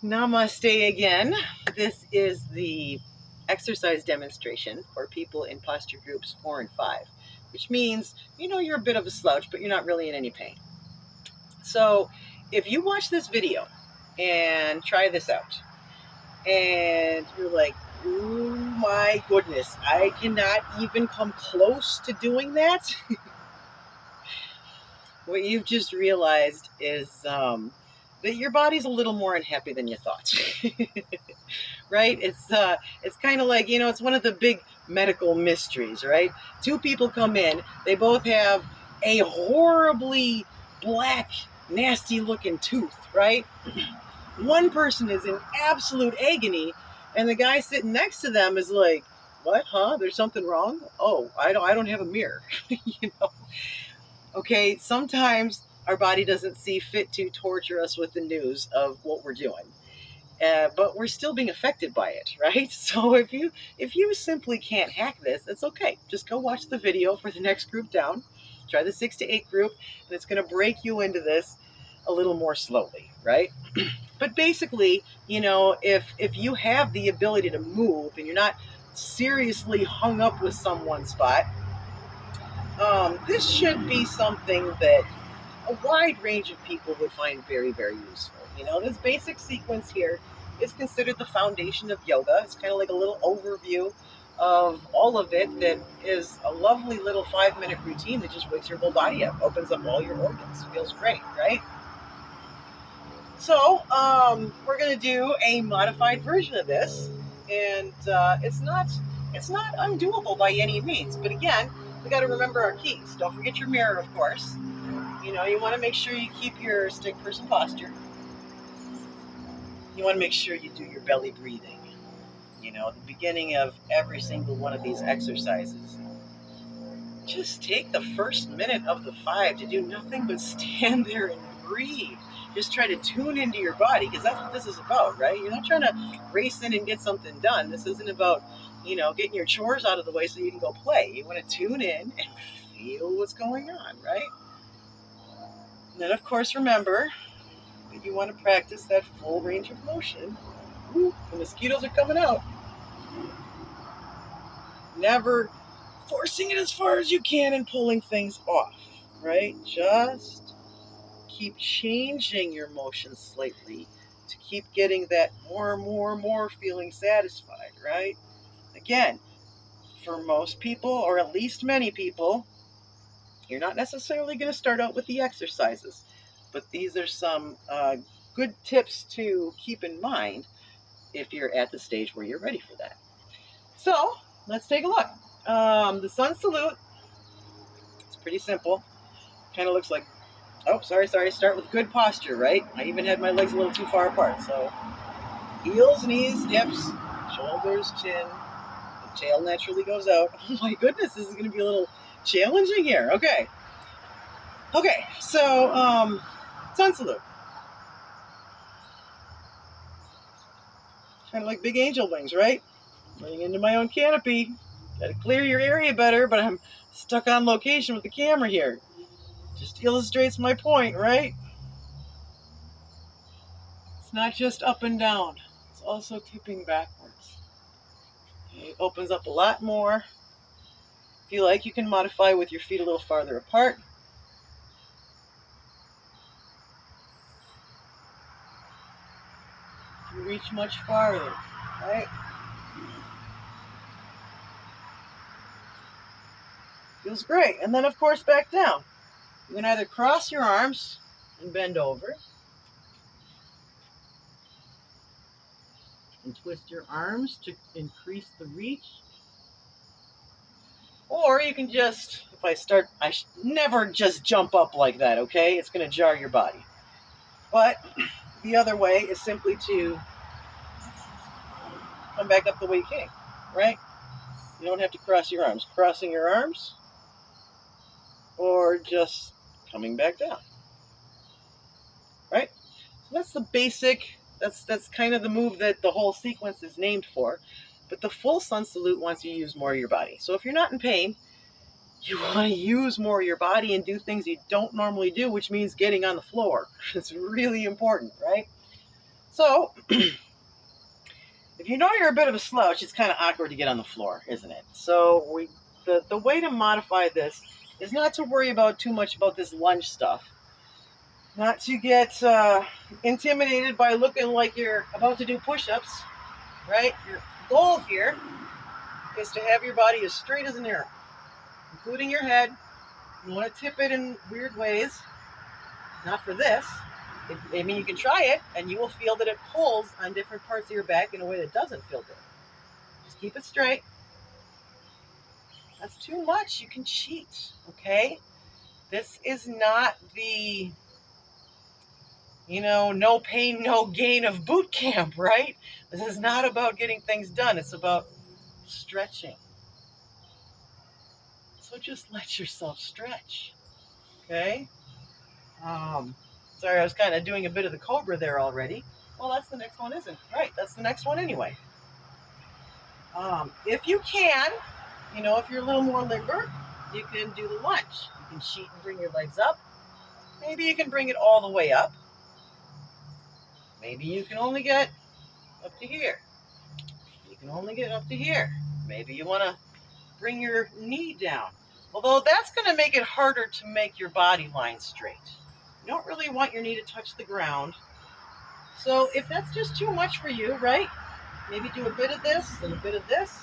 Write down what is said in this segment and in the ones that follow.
Namaste again. This is the exercise demonstration for people in posture groups 4 and 5, which means, you're a bit of a slouch, but you're not really in any pain. So if you watch this video and try this out, and you're like, oh my goodness, I cannot even come close to doing that, what you've just realized is that your body's a little more unhappy than you thought. Right? It's kind of like, it's one of the big medical mysteries, right? Two people come in, they both have a horribly black, nasty looking tooth, right? One person is in absolute agony, and the guy sitting next to them is like, what, huh? There's something wrong? Oh, I don't have a mirror. Okay, sometimes our body doesn't see fit to torture us with the news of what we're doing. But we're still being affected by it, right? So if you simply can't hack this, it's okay. Just go watch the video for the next group down. Try the 6 to 8 group, and it's going to break you into this a little more slowly, right? But basically, if you have the ability to move and you're not seriously hung up with some one spot, this should be something that a wide range of people would find very, very useful. This basic sequence here is considered the foundation of yoga. It's kind of like a little overview of all of it that is a lovely little 5-minute routine that just wakes your whole body up, opens up all your organs. Feels great, right? So we're going to do a modified version of this, and it's not undoable by any means. But again, we got to remember our keys. Don't forget your mirror, of course. You want to make sure you keep your stick person posture. You want to make sure you do your belly breathing. The beginning of every single one of these exercises. Just take the first minute of the 5 to do nothing but stand there and breathe. Just try to tune into your body, because that's what this is about, right? You're not trying to race in and get something done. This isn't about, getting your chores out of the way so you can go play. You want to tune in and feel what's going on, right? And then, of course, remember that you want to practice that full range of motion. Ooh, the mosquitoes are coming out. Never forcing it as far as you can and pulling things off, right? Just keep changing your motion slightly to keep getting that more feeling satisfied, right? Again, for most people, or at least many people, you're not necessarily going to start out with the exercises, but these are some good tips to keep in mind if you're at the stage where you're ready for that. So let's take a look. The sun salute, it's pretty simple. Kind of looks like, oh, sorry, start with good posture, right? I even had my legs a little too far apart. So heels, knees, hips, shoulders, chin, the tail naturally goes out. Oh my goodness, this is going to be a little challenging here. Okay, so sun salute. Kind of like big angel wings, right? Running into my own canopy. Got to clear your area better, but I'm stuck on location with the camera here. Just illustrates my point, right? It's not just up and down. It's also tipping backwards. It opens up a lot more. If you like, you can modify with your feet a little farther apart. You reach much farther, right? Feels great. And then, of course, back down. You can either cross your arms and bend over, and twist your arms to increase the reach. Or you can just, never just jump up like that, okay? It's going to jar your body. But the other way is simply to come back up the way you came, right? You don't have to cross your arms. Crossing your arms, or just coming back down, right? So that's the basic, that's kind of the move that the whole sequence is named for. But the full sun salute wants you to use more of your body. So if you're not in pain, you want to use more of your body and do things you don't normally do, which means getting on the floor. It's really important, right? So, if you know you're a bit of a slouch, it's kind of awkward to get on the floor, isn't it? So the way to modify this is not to worry about too much about this lunge stuff. Not to get intimidated by looking like you're about to do push-ups, right? Your goal here is to have your body as straight as an arrow, including your head. You want to tip it in weird ways. Not for this. I mean, you can try it, and you will feel that it pulls on different parts of your back in a way that doesn't feel good. Just keep it straight. That's too much. You can cheat, okay? This is not the, no pain, no gain of boot camp, right? This is not about getting things done. It's about stretching. So just let yourself stretch, okay? Sorry, I was kind of doing a bit of the cobra there already. Well, that's the next one, isn't it? Right, that's the next one anyway. If you can, if you're a little more limber, you can do the lunge. You can cheat and bring your legs up. Maybe you can bring it all the way up. Maybe you can only get up to here. You can only get up to here. Maybe you want to bring your knee down. Although that's going to make it harder to make your body line straight. You don't really want your knee to touch the ground. So if that's just too much for you, right? Maybe do a bit of this and a bit of this.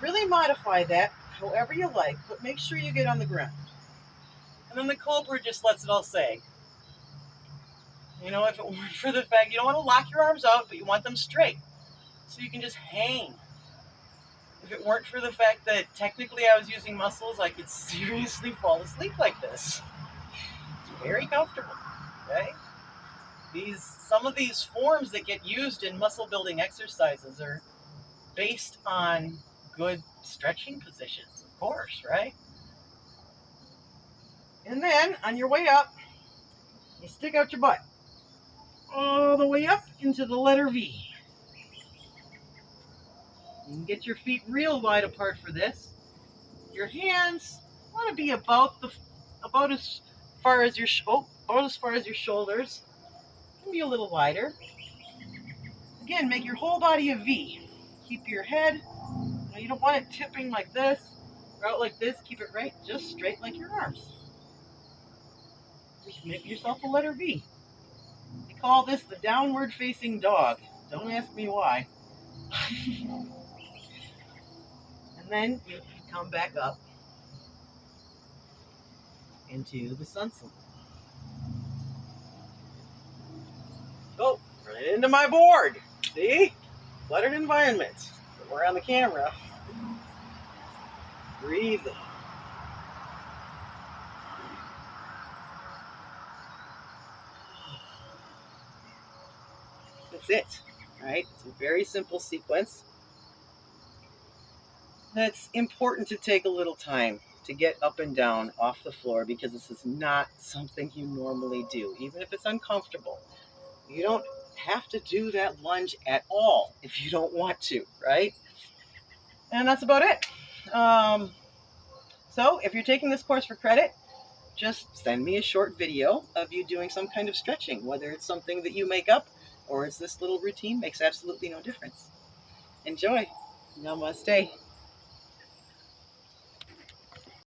Really modify that however you like, but make sure you get on the ground. And then the cobra just lets it all sag. If it weren't for the fact you don't want to lock your arms out, but you want them straight. So you can just hang. If it weren't for the fact that technically I was using muscles, I could seriously fall asleep like this. It's very comfortable, okay? Some of these forms that get used in muscle building exercises are based on good stretching positions, of course, right? And then on your way up, you stick out your butt all the way up into the letter V. You can get your feet real wide apart for this. Your hands want to be about as far as your shoulders. Can be a little wider. Again, make your whole body a V. Keep your head. You don't want it tipping like this or out like this. Keep it right, just straight like your arms. Just make yourself a letter V. They call this the downward facing dog. Don't ask me why. And then you come back up into the sun salute. Oh, right into my board. See? Cluttered environment. But we're on the camera. Breathing. That's it, right? It's a very simple sequence. That's important to take a little time to get up and down off the floor because this is not something you normally do, even if it's uncomfortable. You don't have to do that lunge at all if you don't want to, right? And that's about it. So if you're taking this course for credit, just send me a short video of you doing some kind of stretching, whether it's something that you make up or it's this little routine, makes absolutely no difference. Enjoy. Namaste.